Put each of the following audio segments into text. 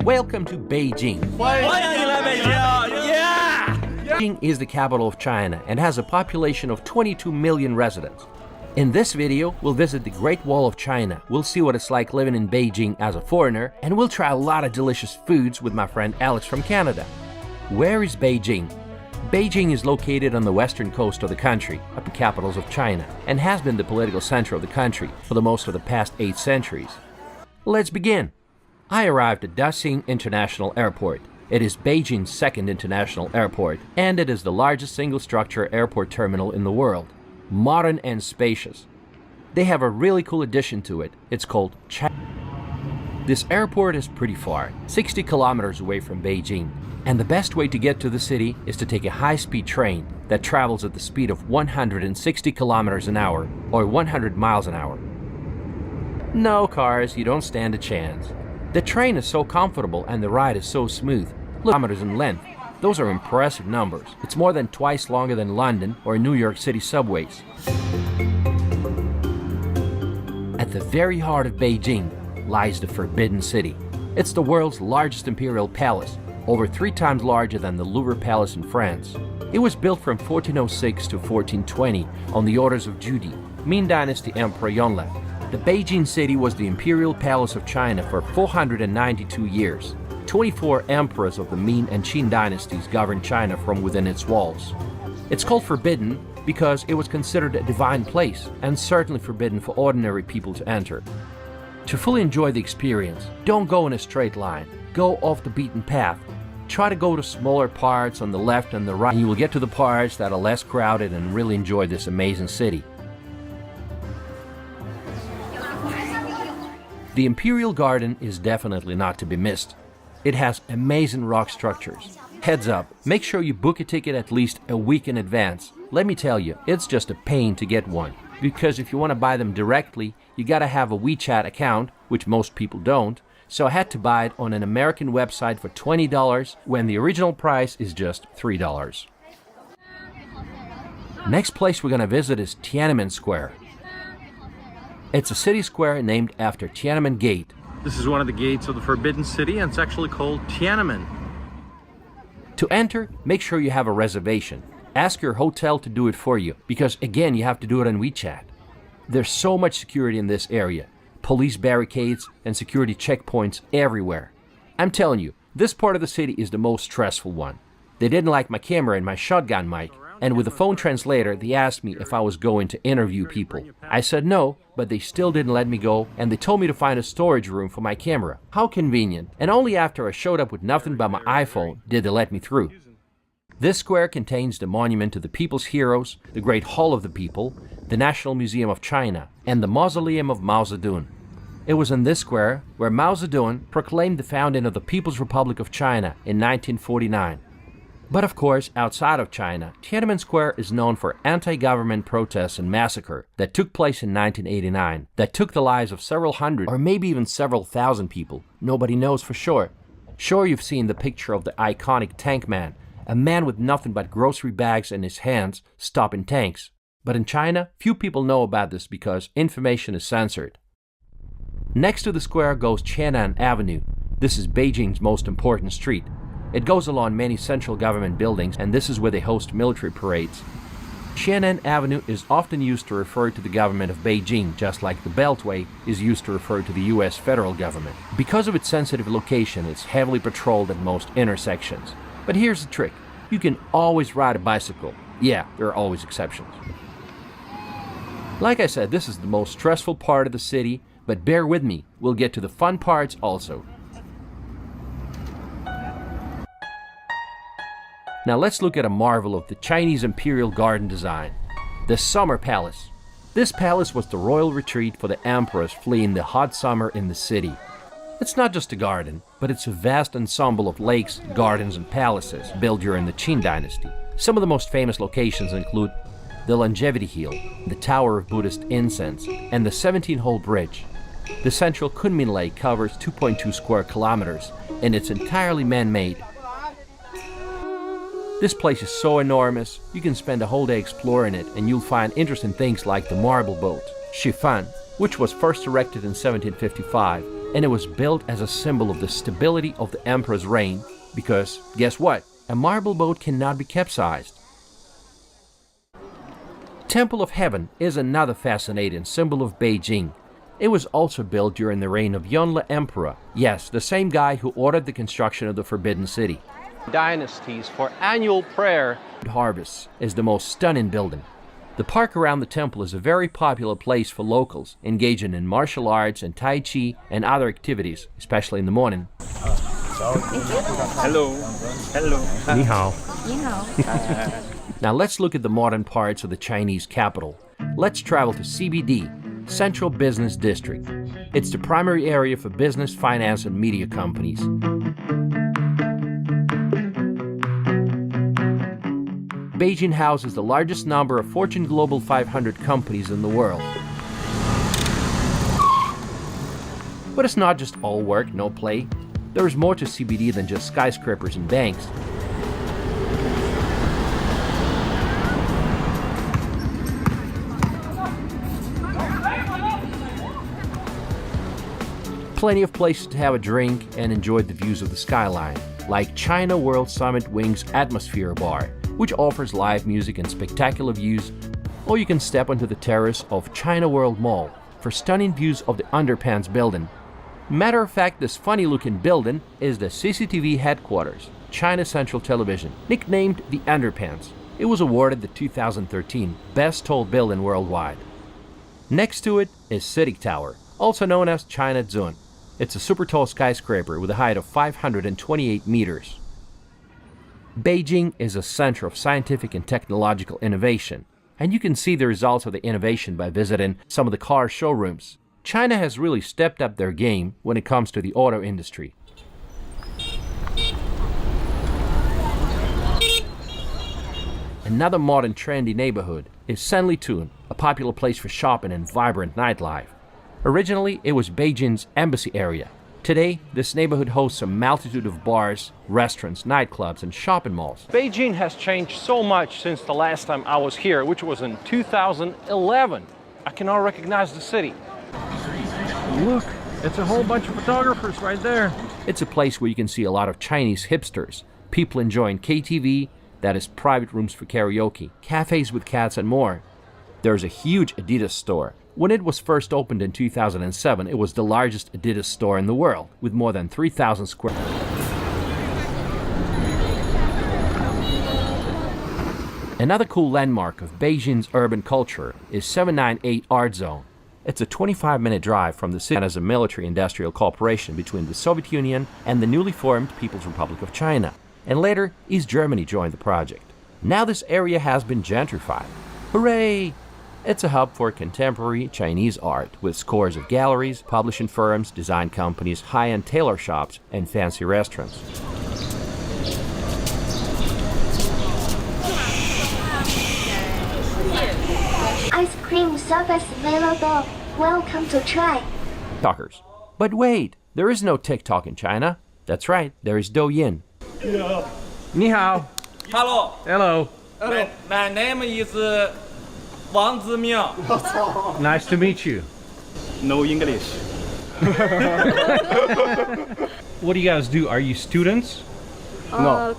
Welcome to Beijing. Beijing is the capital of China and has a population of 22 million residents. In this video, we'll visit the Great Wall of China, we'll see what it's like living in Beijing as a foreigner, and we'll try a lot of delicious foods with my friend Alex from Canada. Where is Beijing? Beijing is located on the western coast of the country, at the capitals of China, and has been the political center of the country for the most of the past 8 centuries. Let's begin. I arrived at Daxing International Airport. It is Beijing's second international airport, and it is the largest single-structure airport terminal in the world. Modern and spacious. They have a really cool addition to it. It's called China. This airport is pretty far, 60 kilometers away from Beijing, and the best way to get to the city is to take a high-speed train that travels at the speed of 160 kilometers an hour, or 100 miles an hour. No cars, you don't stand a chance. The train is so comfortable and the ride is so smooth. Kilometers in length. Those are impressive numbers. It's more than twice longer than London or New York City subways. At the very heart of Beijing lies the Forbidden City. It's the world's largest imperial palace, over 3 times larger than the Louvre Palace in France. It was built from 1406 to 1420 on the orders of Judi, Ming Dynasty Emperor Yongle. The Beijing city was the imperial palace of China for 492 years. 24 emperors of the Ming and Qing dynasties governed China from within its walls. It's called forbidden because it was considered a divine place and certainly forbidden for ordinary people to enter. To fully enjoy the experience, don't go in a straight line. Go off the beaten path. Try to go to smaller parts on the left and the right, and you will get to the parts that are less crowded and really enjoy this amazing city. The Imperial Garden is definitely not to be missed. It has amazing rock structures. Heads up, make sure you book a ticket at least a week in advance. Let me tell you, it's just a pain to get one. Because if you want to buy them directly, you gotta have a WeChat account, which most people don't. So I had to buy it on an American website for $20 when the original price is just $3. Next place we're gonna visit is Tiananmen Square. It's a city square named after Tiananmen Gate. This is one of the gates of the Forbidden City, and it's actually called Tiananmen. To enter, make sure you have a reservation. Ask your hotel to do it for you, because again, you have to do it on WeChat. There's so much security in this area. Police barricades and security checkpoints everywhere. I'm telling you, this part of the city is the most stressful one. They didn't like my camera and my shotgun mic, and with the phone translator, they asked me if I was going to interview people. I said no, but they still didn't let me go, and they told me to find a storage room for my camera. How convenient. And only after I showed up with nothing but my iPhone did they let me through. This square contains the monument to the people's heroes, the Great Hall of the People, the National Museum of China, and the Mausoleum of Mao Zedong. It was in this square where Mao Zedong proclaimed the founding of the People's Republic of China in 1949. But of course, outside of China, Tiananmen Square is known for anti-government protests and massacre that took place in 1989, that took the lives of several hundred or maybe even several thousand people. Nobody knows for sure. Sure, you've seen the picture of the iconic Tank Man, a man with nothing but grocery bags in his hands stopping tanks. But in China, few people know about this because information is censored. Next to the square goes Qian'an Avenue. This is Beijing's most important street. It goes along many central government buildings, and this is where they host military parades. Qian'an Avenue is often used to refer to the government of Beijing, just like the Beltway is used to refer to the US federal government. Because of its sensitive location, it's heavily patrolled at most intersections. But here's the trick. You can always ride a bicycle. Yeah, there are always exceptions. Like I said, this is the most stressful part of the city, but bear with me, we'll get to the fun parts also. Now let's look at a marvel of the Chinese Imperial Garden design, the Summer Palace. This palace was the royal retreat for the emperors fleeing the hot summer in the city. It's not just a garden, but it's a vast ensemble of lakes, gardens, and palaces built during the Qing dynasty. Some of the most famous locations include the Longevity Hill, the Tower of Buddhist Incense, and the 17-hole bridge. The central Kunming Lake covers 2.2 square kilometers, and it's entirely man-made. This place is so enormous, you can spend a whole day exploring it, and you'll find interesting things like the marble boat, Shifan, which was first erected in 1755 and it was built as a symbol of the stability of the emperor's reign because, guess what? A marble boat cannot be capsized. Temple of Heaven is another fascinating symbol of Beijing. It was also built during the reign of Yongle Emperor. Yes, the same guy who ordered the construction of the Forbidden City. Dynasties for annual prayer harvests is the most stunning building. The park around the temple is a very popular place for locals engaging in martial arts and Tai Chi and other activities, especially in the morning. Hello. Hello. Ni hao. Ni hao. Now let's look at the modern parts of the Chinese capital. Let's travel to CBD, Central Business District. It's the primary area for business, finance, and media companies. Beijing houses the largest number of Fortune Global 500 companies in the world. But it's not just all work, no play. There is more to CBD than just skyscrapers and banks. Plenty of places to have a drink and enjoy the views of the skyline, like China World Summit Wings Atmosphere Bar, which offers live music and spectacular views, or you can step onto the terrace of China World Mall for stunning views of the Underpants building. Matter of fact, this funny-looking building is the CCTV headquarters, China Central Television, nicknamed the Underpants. It was awarded the 2013 Best Tall Building Worldwide. Next to it is CITIC Tower, also known as China Zone. It's a super tall skyscraper with a height of 528 meters. Beijing is a center of scientific and technological innovation, and you can see the results of the innovation by visiting some of the car showrooms. China has really stepped up their game when it comes to the auto industry. Another modern trendy neighborhood is Sanlitun, a popular place for shopping and vibrant nightlife. Originally, it was Beijing's embassy area. Today, this neighborhood hosts a multitude of bars, restaurants, nightclubs, and shopping malls. Beijing has changed so much since the last time I was here, which was in 2011. I can now recognize the city. Look, it's a whole bunch of photographers right there. It's a place where you can see a lot of Chinese hipsters, people enjoying KTV, that is private rooms for karaoke, cafes with cats, and more. There's a huge Adidas store. When it was first opened in 2007, it was the largest Adidas store in the world, with more than 3,000 square. Another cool landmark of Beijing's urban culture is 798 Art Zone. It's a 25-minute drive from the city as a military-industrial cooperation between the Soviet Union and the newly formed People's Republic of China. And later, East Germany joined the project. Now this area has been gentrified. Hooray! It's a hub for contemporary Chinese art, with scores of galleries, publishing firms, design companies, high-end tailor shops, and fancy restaurants. Ice cream service available. Welcome to try. TikTokers. But wait, there is no TikTok in China. That's right, there is Douyin. Ni hao. Hello. Hello. My name is Wangfujing. Nice to meet you. No English. What do you guys do? Are you students? No,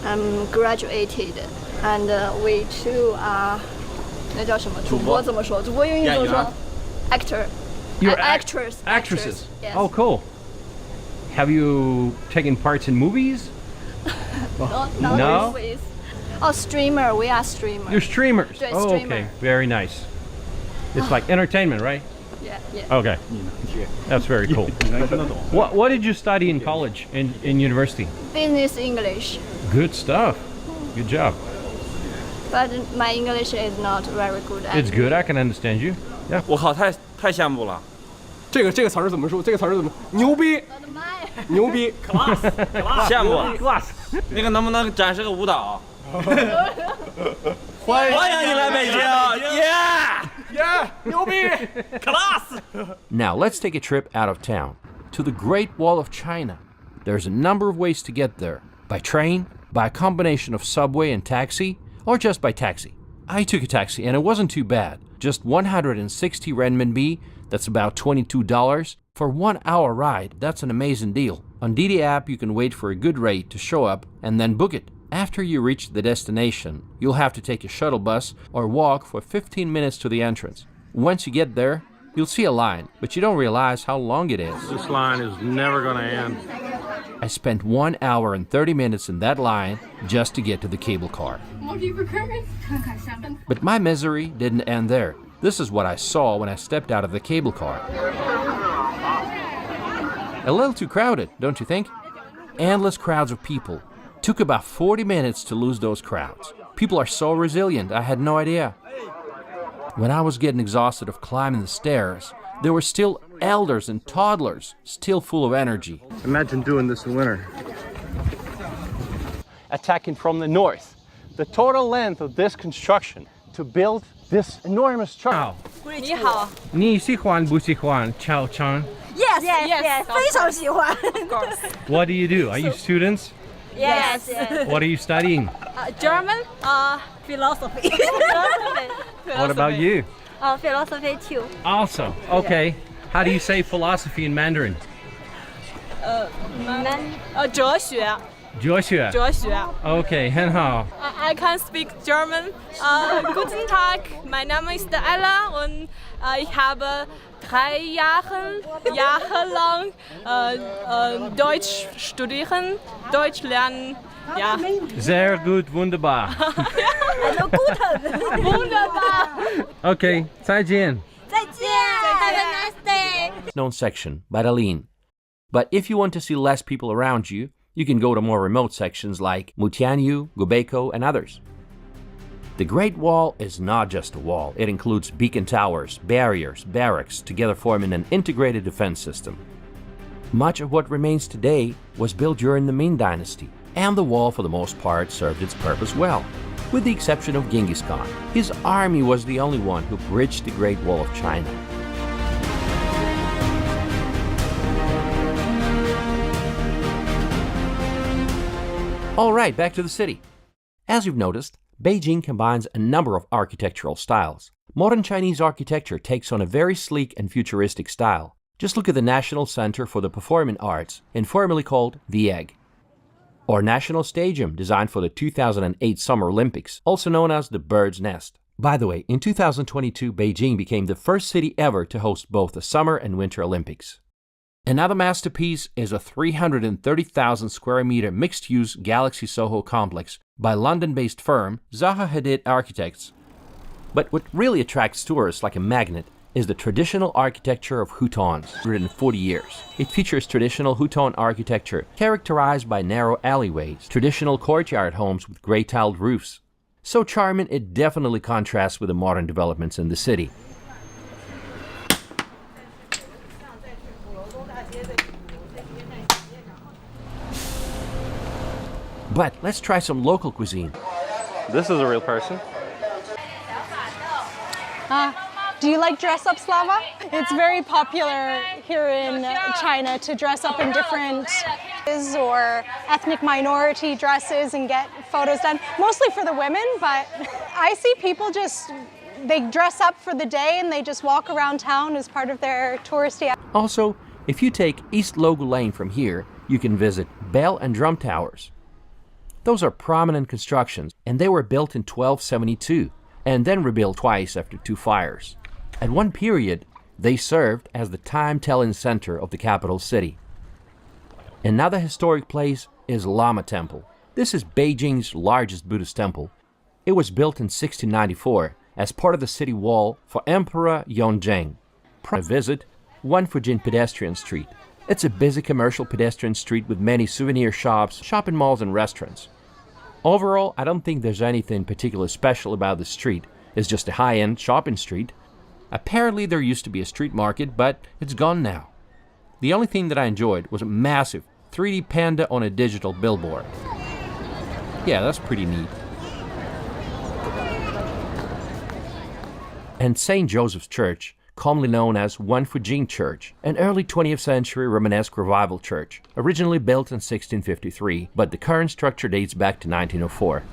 I'm graduated, and we two are 那叫什么？主播怎么说？主播英语怎么说？Actor. You're actors. Actresses. Yes. Oh, cool. Have you taken parts in movies? No. No? Movies. Oh, streamer. We are streamers. You're streamers. Yeah, Oh, streamer. okay. Very nice. It's like entertainment, right? Yeah. Okay. That's very cool. What did you study in college, in university? Business English. Good stuff. Good job. But my English is not very good. It's good. I can understand you. Yeah. 我靠，太羡慕了。这个词儿怎么说？这个词儿怎么？牛逼，牛逼 ，class，羡慕。 Class. 那个能不能展示个舞蹈？欢迎你来北京，Yeah，牛逼 ，class。 Now let's take a trip out of town to the Great Wall of China. There's a number of ways to get there: by train, by a combination of subway and taxi, or just by taxi. I took a taxi and it wasn't too bad. Just 160 renminbi, That's about $22. For 1 hour ride, that's an amazing deal. On Didi app, you can wait for a good rate to show up and then book it. After you reach the destination, you'll have to take a shuttle bus or walk for 15 minutes to the entrance. Once you get there, you'll see a line, but you don't realize how long it is. This line is never going to end. I spent 1 hour and 30 minutes in that line just to get to the cable car. But my misery didn't end there. This is what I saw when I stepped out of the cable car. A little too crowded, don't you think? Endless crowds of people. Took about 40 minutes to lose those crowds. People are so resilient, I had no idea. When I was getting exhausted of climbing the stairs, there were still elders and toddlers, still full of energy. Imagine doing this in winter. Attacking from the north. The total length of this construction to build this enormous structure. 你好。你喜欢不喜欢超长 Yes, yes, 非常喜欢。 What do you do? Are you students? Yes, yes. What are you studying? German, philosophy. What about you? Philosophy too. Also, okay. How do you say philosophy in Mandarin? 哲学。 Joshua. 哲学。 Okay, 很好。 I can speak German. Guten Tag, mein Name ist Ella und ich habe 3 Jahre lang Deutsch studieren, Deutsch lernen. Ja. Sehr gut, wunderbar. Also guten. Wunderbar. Okay, 再见. 再见. Have a nice day. Known section, Badalin. But if you want to see less people around you, you can go to more remote sections like Mutianyu, Gubeko, and others. The Great Wall is not just a wall. It includes beacon towers, barriers, barracks, together forming an integrated defense system. Much of what remains today was built during the Ming Dynasty, and the wall for the most part served its purpose well, with the exception of Genghis Khan. His army was the only one who bridged the Great Wall of China. All right, back to the city. As you've noticed, Beijing combines a number of architectural styles. Modern Chinese architecture takes on a very sleek and futuristic style. Just look at the National Center for the Performing Arts, informally called the Egg. Or National Stadium, designed for the 2008 Summer Olympics, also known as the Bird's Nest. By the way, in 2022, Beijing became the first city ever to host both the Summer and Winter Olympics. Another masterpiece is a 330,000 square meter mixed-use Galaxy Soho complex by London-based firm Zaha Hadid Architects. But what really attracts tourists like a magnet is the traditional architecture of Hutongs, 140 years. It features traditional Hutong architecture characterized by narrow alleyways, traditional courtyard homes with gray tiled roofs. So charming, it definitely contrasts with the modern developments in the city. But let's try some local cuisine. This is a real person. Do you like dress up, Slava? It's very popular here in China to dress up in different or ethnic minority dresses and get photos done, mostly for the women, but I see people they dress up for the day and they just walk around town as part of their touristy. Also, if you take East Logu Lane from here, you can visit Bell and Drum Towers. Those are prominent constructions, and they were built in 1272, and then rebuilt twice after 2 fires. At one period, they served as the time-telling center of the capital city. Another historic place is Lama Temple. This is Beijing's largest Buddhist temple. It was built in 1694 as part of the city wall for Emperor Yonzheng. Visit Wangfujing Pedestrian Street. It's a busy commercial pedestrian street with many souvenir shops, shopping malls, and restaurants. Overall, I don't think there's anything particularly special about the street. It's just a high-end shopping street. Apparently there used to be a street market, but it's gone now. The only thing that I enjoyed was a massive 3D panda on a digital billboard. Yeah, that's pretty neat. And St. Joseph's Church, commonly known as Wangfujing Church, an early 20th century Romanesque revival church, originally built in 1653, but the current structure dates back to 1904.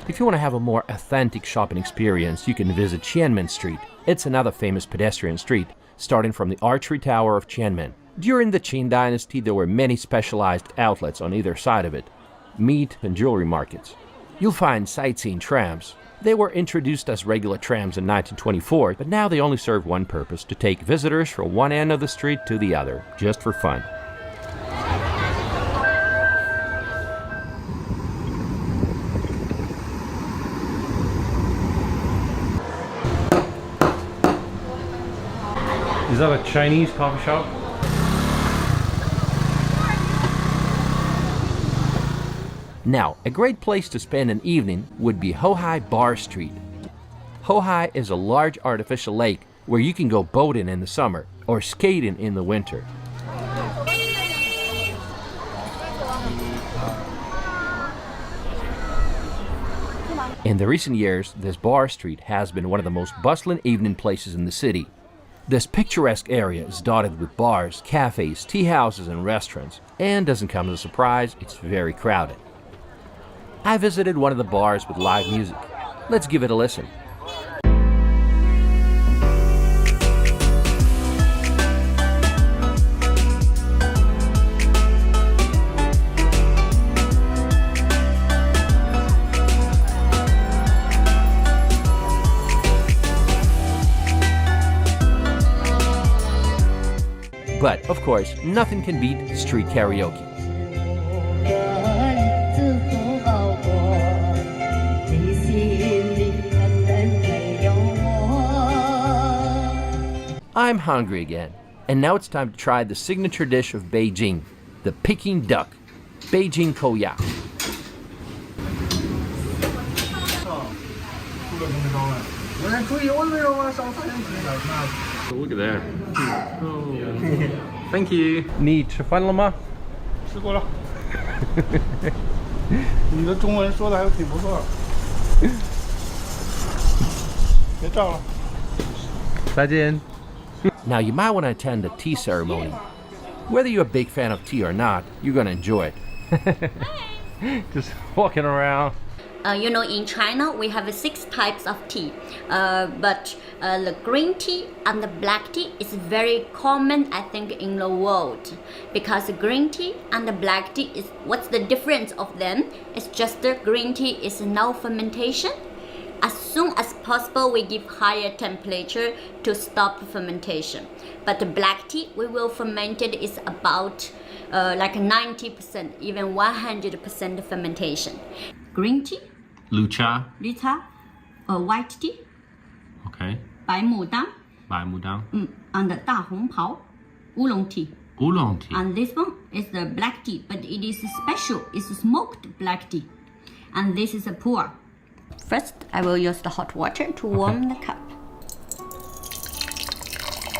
If you want to have a more authentic shopping experience, you can visit Tiananmen Street. It's another famous pedestrian street, starting from the Archery Tower of Tiananmen. During the Qing Dynasty, there were many specialized outlets on either side of it, meat and jewelry markets. You'll find sightseeing trams. They were introduced as regular trams in 1924, but now they only serve one purpose, to take visitors from one end of the street to the other, just for fun. Is that a Chinese coffee shop? Now, a great place to spend an evening would be Hohai Bar Street. Hohai is a large artificial lake where you can go boating in the summer or skating in the winter. In the recent years, this bar street has been one of the most bustling evening places in the city. This picturesque area is dotted with bars, cafes, tea houses, and restaurants, and doesn't come as a surprise, it's very crowded. I visited one of the bars with live music. Let's give it a listen. But, of course, nothing can beat street karaoke. I'm hungry again, and now it's time to try the signature dish of Beijing, the Peking duck, Beijing Koya. Look at that. Oh. Thank you. 你吃饭了吗？吃过了。你的中文说的还挺不错。别照了。再见。 Now you might want to attend the tea ceremony. Whether you're a big fan of tea or not, you're going to enjoy it. Just walking around. You know, in China, we have 6 types of tea, but the green tea and the black tea is very common, I think, in the world, because the green tea and the black tea is, what's the difference of them? It's just the green tea is no fermentation. As soon as possible, we give higher temperature to stop fermentation. But the black tea, we will ferment it is about like 90%, even 100% fermentation. Green tea, Lucha. Lita, white tea, Okay. 白牡丹, 白牡丹. and 大红袍, oolong tea. Oolong tea. And this one is the black tea, but it is special. It's smoked black tea. And this is a pour. First, I will use the hot water to warm the cup.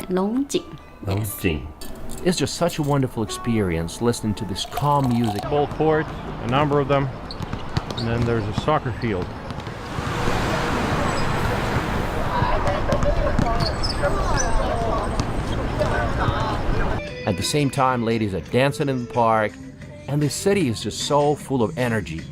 龙井. Yes. It's just such a wonderful experience listening to this calm music. Ball court, a number of them, and then there's a soccer field. At the same time, ladies are dancing in the park, and the city is just so full of energy.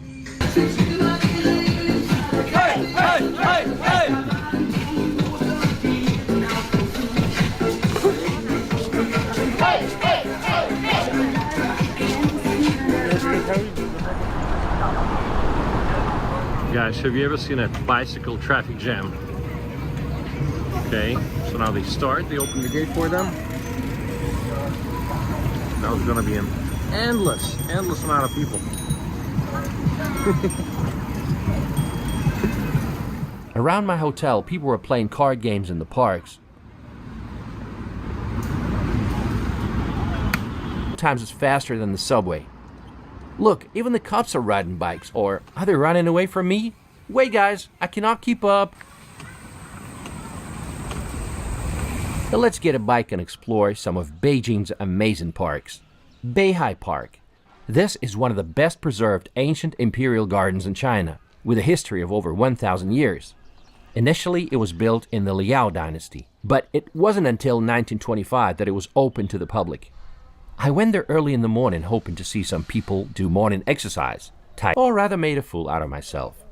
Guys, have you ever seen a bicycle traffic jam? Okay, so now they start, they open the gate for them. Now it's gonna be an endless amount of people. Around my hotel, people were playing card games in the parks. Sometimes it's faster than the subway. Look, even the cops are riding bikes, or are they running away from me? Wait guys, I cannot keep up. Now let's get a bike and explore some of Beijing's amazing parks. Beihai Park. This is one of the best preserved ancient imperial gardens in China, with a history of over 1,000 years. Initially, it was built in the Liao dynasty, but it wasn't until 1925 that it was open to the public. I went there early in the morning hoping to see some people do morning exercise, or rather made a fool out of myself.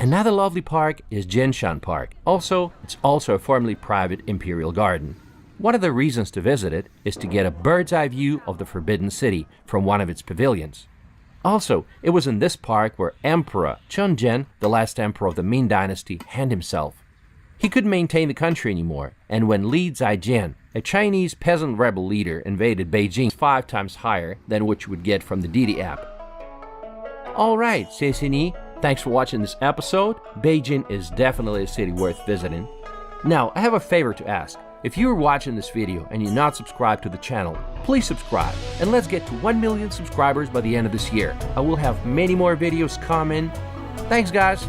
Another lovely park is Jinshan Park. It's also a formerly private imperial garden. One of the reasons to visit it is to get a bird's eye view of the Forbidden City from one of its pavilions. It was in this park where Emperor Chunjian, the last emperor of the Ming Dynasty, hanged himself. He couldn't maintain the country anymore, and when Li Zijian, a Chinese peasant rebel leader, invaded Beijing, 5 times higher than what you would get from the Didi app. Alright, 谢谢你. Thanks for watching this episode. Beijing is definitely a city worth visiting. Now, I have a favor to ask. If you are watching this video and you're not subscribed to the channel, please subscribe and let's get to 1 million subscribers by the end of this year. I will have many more videos coming. Thanks guys!